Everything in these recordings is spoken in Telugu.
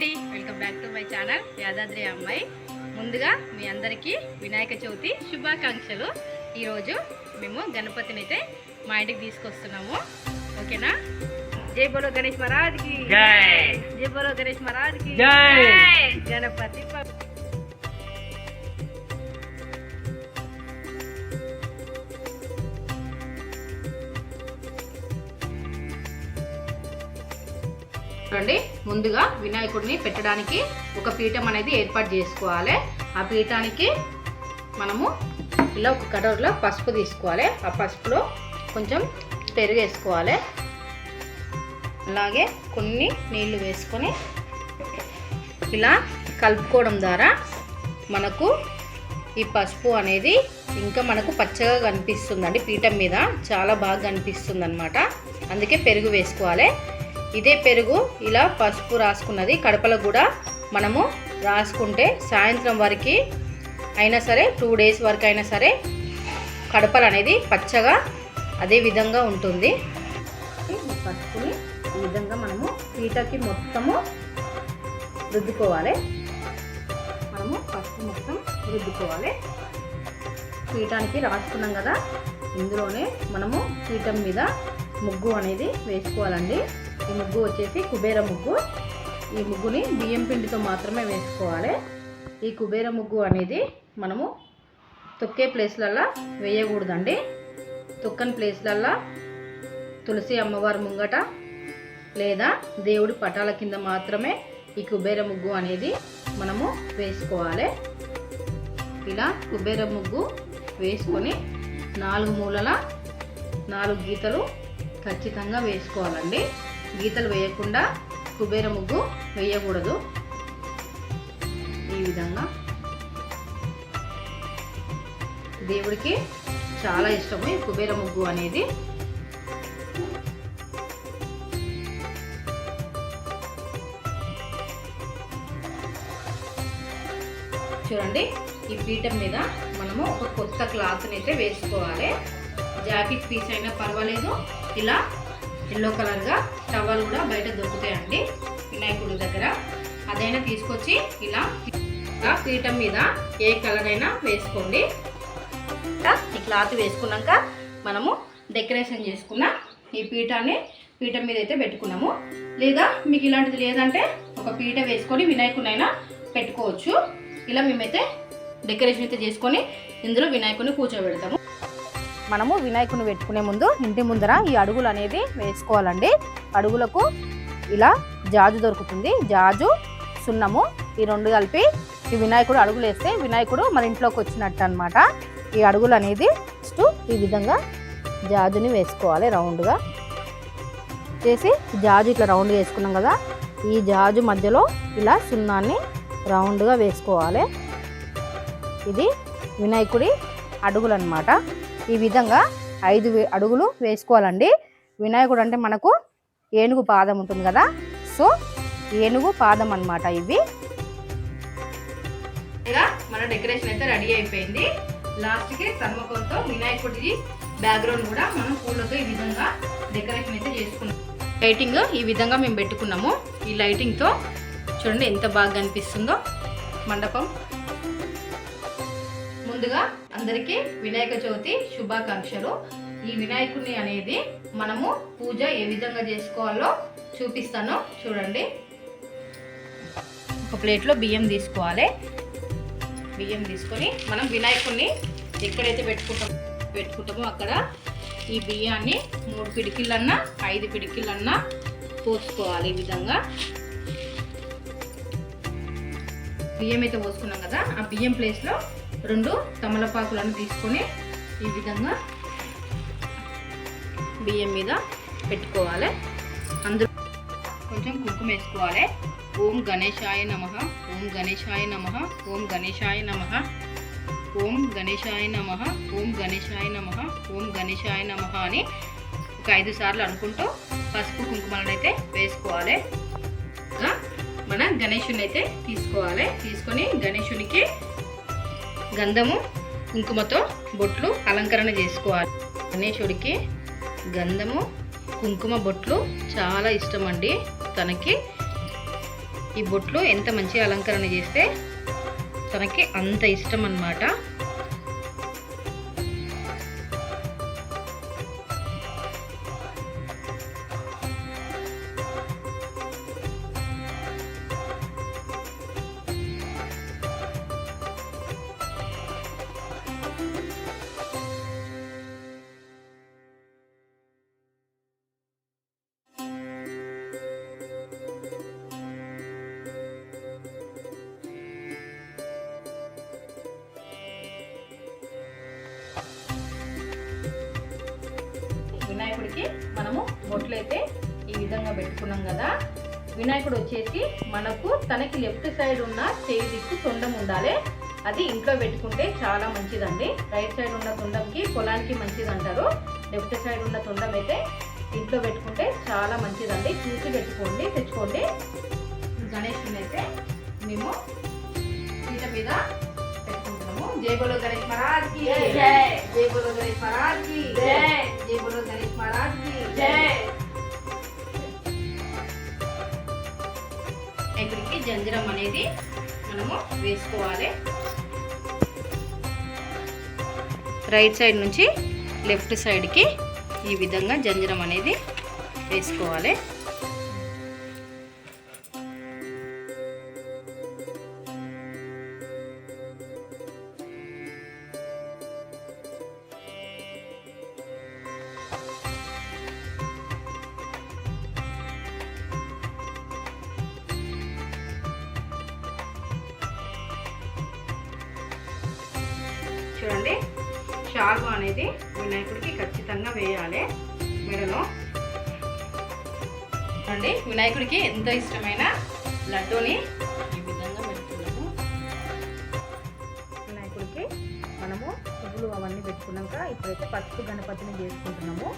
Welcome back to my channel Yadadri అమ్మాయి. ముందుగా మీ అందరికీ వినాయక చవితి శుభాకాంక్షలు. ఈరోజు మేము గణపతిని అయితే మా ఇంటికి తీసుకొస్తున్నాము. ఓకేనా? జై బోలో గణేష్ మహారాజ్కి జై. జై బోలో గణేష్ మహారాజ్కి జై. గణపతి చూడండి. ముందుగా వినాయకుడిని పెట్టడానికి ఒక పీఠం అనేది ఏర్పాటు చేసుకోవాలి. ఆ పీఠానికి మనము ఇలా ఒక కటోరలో పసుపు తీసుకోవాలి. ఆ పసుపులో కొంచెం పెరుగు వేసుకోవాలి. అలాగే కొన్ని నీళ్లు వేసుకొని ఇలా కలుపుకోవడం ద్వారా మనకు ఈ పసుపు అనేది ఇంకా మనకు పచ్చగా కనిపిస్తుందండి. పీఠం మీద చాలా బాగా కనిపిస్తుంది అన్నమాట. అందుకే పెరుగు వేసుకోవాలి. ఇదే పెరుగు ఇలా పసుపు రాసుకున్నది కడపలో కూడా మనము రాసుకుంటే సాయంత్రం వరకు అయినా సరే 2 days వరకు అయినా సరే కడపలు అనేది పచ్చగా అదే విధంగా ఉంటుంది. పసుపుని ఈ విధంగా మనము పీటకి మొత్తము రుద్దుకోవాలి. మనము పసుపు మొత్తం రుద్దుకోవాలి. పీఠానికి రాసుకున్నాం కదా, ఇందులోనే మనము పీఠం మీద ముగ్గు అనేది వేసుకోవాలండి. ఈ ముగ్గు వచ్చేసి కుబేర ముగ్గు. ఈ ముగ్గుని బియ్యం పిండితో మాత్రమే వేసుకోవాలి. ఈ కుబేర ముగ్గు అనేది మనము తొక్కే ప్లేస్లల్లో వేయకూడదండి. తొక్కని ప్లేస్లల్లో తులసి అమ్మవారి ముంగట లేదా దేవుడి పటాల కింద మాత్రమే ఈ కుబేర ముగ్గు అనేది మనము వేసుకోవాలి. ఇలా కుబేర ముగ్గు వేసుకొని 4 మూలల 4 గీతలు ఖచ్చితంగా వేసుకోవాలండి. గీతలు వేయకుండా కుబేర ముగ్గు వేయకూడదు. ఈ విధంగా దేవుడికి చాలా ఇష్టము ఈ కుబేర ముగ్గు అనేది. చూడండి, ఈ పీఠం మీద మనము ఒక కొత్త క్లాత్ని అయితే వేసుకోవాలి. జాకెట్ పీస్ అయినా పర్వాలేదు. ఇలా ఎల్లో కలర్గా టవల్ కూడా బయట దొరుకుతాయండి వినాయకుడి దగ్గర. అదైనా తీసుకొచ్చి ఇలా పీఠం మీద ఏ కలర్ అయినా వేసుకోండి. ఈ క్లాత్ వేసుకున్నాక మనము డెకరేషన్ చేసుకున్న ఈ పీఠం మీద అయితే పెట్టుకున్నాము. లేదా మీకు ఇలాంటిది లేదంటే ఒక పీట వేసుకొని వినాయకుడినైనా పెట్టుకోవచ్చు. ఇలా మేమైతే డెకరేషన్ అయితే చేసుకొని ఇందులో వినాయకుడిని కూర్చోబెడతాము. మనము వినాయకుడిని పెట్టుకునే ముందు ఇంటి ముందర ఈ అడుగులు అనేది వేసుకోవాలండి. అడుగులకు ఇలా జాజు దొరుకుతుంది. జాజు, సున్నము ఈ 2 కలిపి ఈ వినాయకుడు అడుగులు వేస్తే వినాయకుడు మన ఇంట్లోకి వచ్చినట్టు అనమాట. ఈ అడుగులు అనేది ఫస్ట్ ఈ విధంగా జాజుని వేసుకోవాలి. రౌండ్గా చేసి జాజు ఇట్లా రౌండ్గా వేసుకున్నాం కదా, ఈ జాజు మధ్యలో ఇలా సున్నాన్ని రౌండ్గా వేసుకోవాలి. ఇది వినాయకుడి అడుగులు అన్నమాట. ఈ విధంగా 5 అడుగులు వేసుకోవాలండి. వినాయకుడు అంటే మనకు ఏనుగు పాదం ఉంటుంది కదా, సో ఏనుగు పాదం అన్నమాట ఇవి. ఇలా మన డెకరేషన్ అయితే రెడీ అయిపోయింది. లాస్ట్కి థర్మకోల్తో వినాయకుడి బ్యాక్గ్రౌండ్ కూడా మనం పూలతో ఈ విధంగా డెకరేషన్ అయితే చేసుకున్నాం. లైటింగ్ ఈ విధంగా మేము పెట్టుకున్నాము. ఈ లైటింగ్తో చూడండి ఎంత బాగా కనిపిస్తుందో మండపం. ముందుగా అందరికీ వినాయక చవితి శుభాకాంక్షలు. ఈ వినాయకుడిని అనేది మనము పూజ ఏ విధంగా చేసుకోవాలో చూపిస్తాను చూడండి. ఒక ప్లేట్లో బియ్యం తీసుకోవాలి. బియ్యం తీసుకొని మనం వినాయకుడిని ఎక్కడైతే పెట్టుకుంటామో అక్కడ ఈ బియ్యాన్ని 3 పిడికిళ్ళన్నా 5 పిడికిళ్ళన్నా పోసుకోవాలి. ఈ విధంగా బియ్యం అయితే పోసుకున్నాం కదా, ఆ బియ్యం ప్లేస్లో 2 తమలపాకులను తీసుకొని ఈ విధంగా బియ్యం మీద పెట్టుకోవాలి. అందులో కొంచెం కుంకుమ వేసుకోవాలి. ఓం గణేశాయ నమః, ఓం గణేశాయ నమః, ఓం గణేశాయ నమః, ఓం గణేశాయ నమః, ఓం గణేశాయ నమః, ఓం గణేశాయ నమః అని ఒక 5 సార్లు అనుకుంటూ పసుపు కుంకుమలను అయితే వేసుకోవాలి. మన గణేశుని అయితే తీసుకోవాలి. తీసుకొని గణేశునికి గంధము కుంకుమతో బొట్లు అలంకరణ చేసుకోవాలి. గణేశుడికి గంధము కుంకుమ బొట్లు చాలా ఇష్టం అండి. తనకి ఈ బొట్లు ఎంత మంచిగా అలంకరణ చేస్తే తనకి అంత ఇష్టం అన్నమాట. వినాయకుడికి మనము బొట్లు అయితే ఈ విధంగా పెట్టుకున్నాం కదా. వినాయకుడు వచ్చేసి మనకు తనకి లెఫ్ట్ సైడ్ ఉన్న చేయి దిక్కు తొండం ఉండాలి. అది ఇంట్లో పెట్టుకుంటే చాలా మంచిదండి. రైట్ సైడ్ ఉన్న తొండంకి పొలానికి మంచిది అంటారు. లెఫ్ట్ సైడ్ ఉన్న తొండం అయితే ఇంట్లో పెట్టుకుంటే చాలా మంచిదండి. చూసి పెట్టుకోండి, తెచ్చుకోండి. గణేషుని అయితే మేము పీట మీద పెట్టుకుంటున్నాము. జై బోలో గణేష్ మహారాజ్ కి జై, జై బోలో గణేష్ మహారాజ్ కి జై, జై బోలో గణేష్ మహారాజ్ కి జై. ఇక్కడికి జంజరం అనేది మనము వేసుకోవాలి. రైట్ సైడ్ నుంచి లెఫ్ట్ సైడ్కి ఈ విధంగా జంజరం అనేది వేసుకోవాలి. చూడండి, షాల్వా అనేది వినాయకుడికి ఖచ్చితంగా వేయాలి మెడలో. చూడండి, వినాయకుడికి ఎంతో ఇష్టమైన లడ్డూని ఈ విధంగా పెడుతున్నాము. వినాయకుడికి మనము పువ్వులు అవన్నీ పెట్టుకున్నాక ఇప్పుడైతే పసుపు గణపతిని చేసుకుంటున్నాము.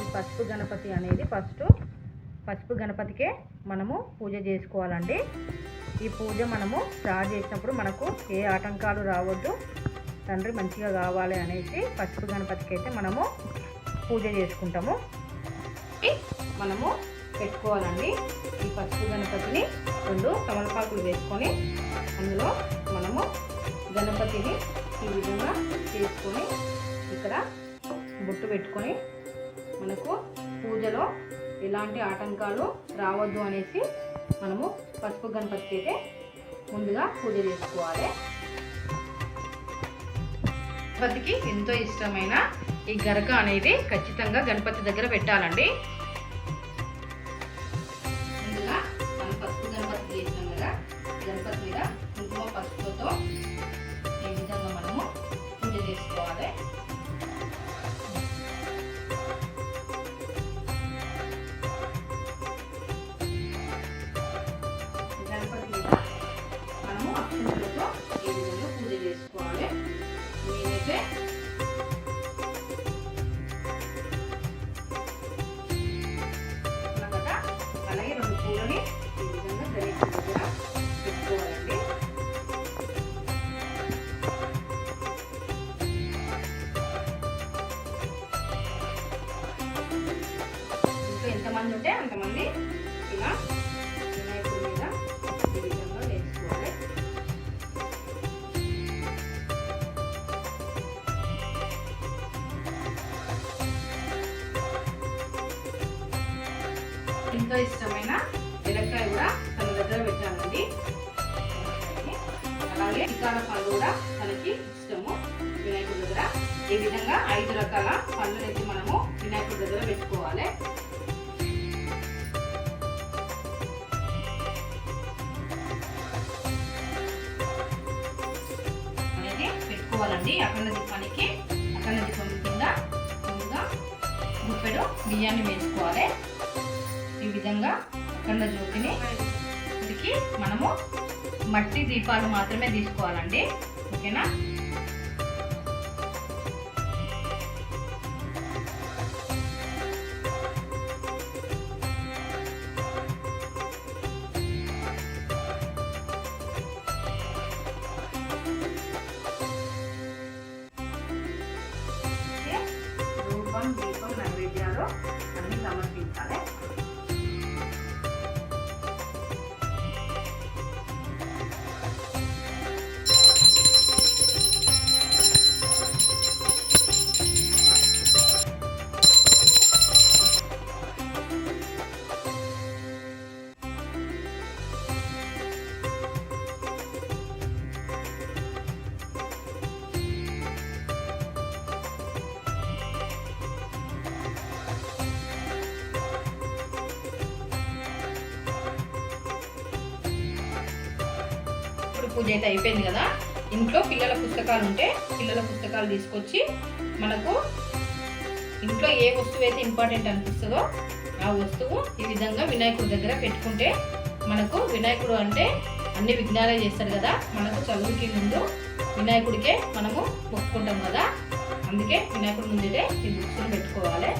ఈ పసుపు గణపతి అనేది పసుపు గణపతికే మనము పూజ చేసుకోవాలండి. ఈ పూజ మనము స్టార్ట్ చేసినప్పుడు మనకు ఏ ఆటంకాలు రావద్దు, తండ్రి మంచిగా కావాలి అనేసి పసుపు గణపతికి అయితే మనము పూజ చేసుకుంటాము. మనము పెట్టుకోవాలండి. ఈ పసుపు గణపతిని 2 తమలపాకులు వేసుకొని అందులో మనము గణపతిని ఈ విధంగా చేసుకొని ఇక్కడ బొట్టు పెట్టుకొని మనకు పూజలో ఎలాంటి ఆటంకాలు రావద్దు అనేసి మనము పసుపు గణపతికి అయితే ముందుగా పూజ చేసుకోవాలి. గణపతికి ఎంతో ఇష్టమైన ఈ గరక అనేది ఖచ్చితంగా గణపతి దగ్గర పెట్టాలండి. ముందుగా మనం పసుపు గణపతి చేసినాం కదా, గణపతి మీద కుంకుమ పసుపుతో ఈ విధంగా మనము పూజ చేసుకోవాలి. గణపతి మీద మనము అక్షంతలతో ఈ విధంగా పూజ చేసుకోవాలి. నేనైతే అలాగే 2 పూలని ఈ విధంగా గణేష్ దగ్గర పెట్టుకోవాలండి. ఇంకా ఎంతమంది ఉంటే అంతమంది ఇలా వినాయకుడి మీద ఈ విధంగా వేసుకోవాలి. ఎంతో ఇష్టమైన ఎలక్కాయ కూడా తన దగ్గర పెట్టాలండి. అలాగే ఇకాల పండ్లు కూడా తనకి ఇష్టము వినాయకుడి దగ్గర. ఈ విధంగా 5 రకాల పండ్లు అయితే మనము వినాయకుడి దగ్గర పెట్టుకోవాలి. అనేది పెట్టుకోవాలండి. అఖండ దీపానికి అఖండ దీపం కింద ముందుగా గుప్పెడు బియ్యాన్ని వేసుకోవాలి. ఈ విధంగా అఖండ జ్యోతిని ఉడికి మనము మట్టి దీపాలు మాత్రమే తీసుకోవాలండి. ఓకేనా? రూపం, దీపం, నైవేద్యాలు అన్ని సమర్పించాలి. పూజ అయితే అయిపోయింది కదా. ఇంట్లో పిల్లల పుస్తకాలు ఉంటే పిల్లల పుస్తకాలు తీసుకొచ్చి మనకు ఇంట్లో ఏ వస్తువు అయితే ఇంపార్టెంట్ అనిపిస్తుందో ఆ వస్తువు ఈ విధంగా వినాయకుడి దగ్గర పెట్టుకుంటే మనకు వినాయకుడు అంటే అన్ని విఘ్నాలే చేస్తాడు కదా. మనకు చదువుకి ముందు వినాయకుడికే మనము మొక్కుకుంటాం కదా, అందుకే వినాయకుడి ముందుటే ఈ బుక్స్ని పెట్టుకోవాలి.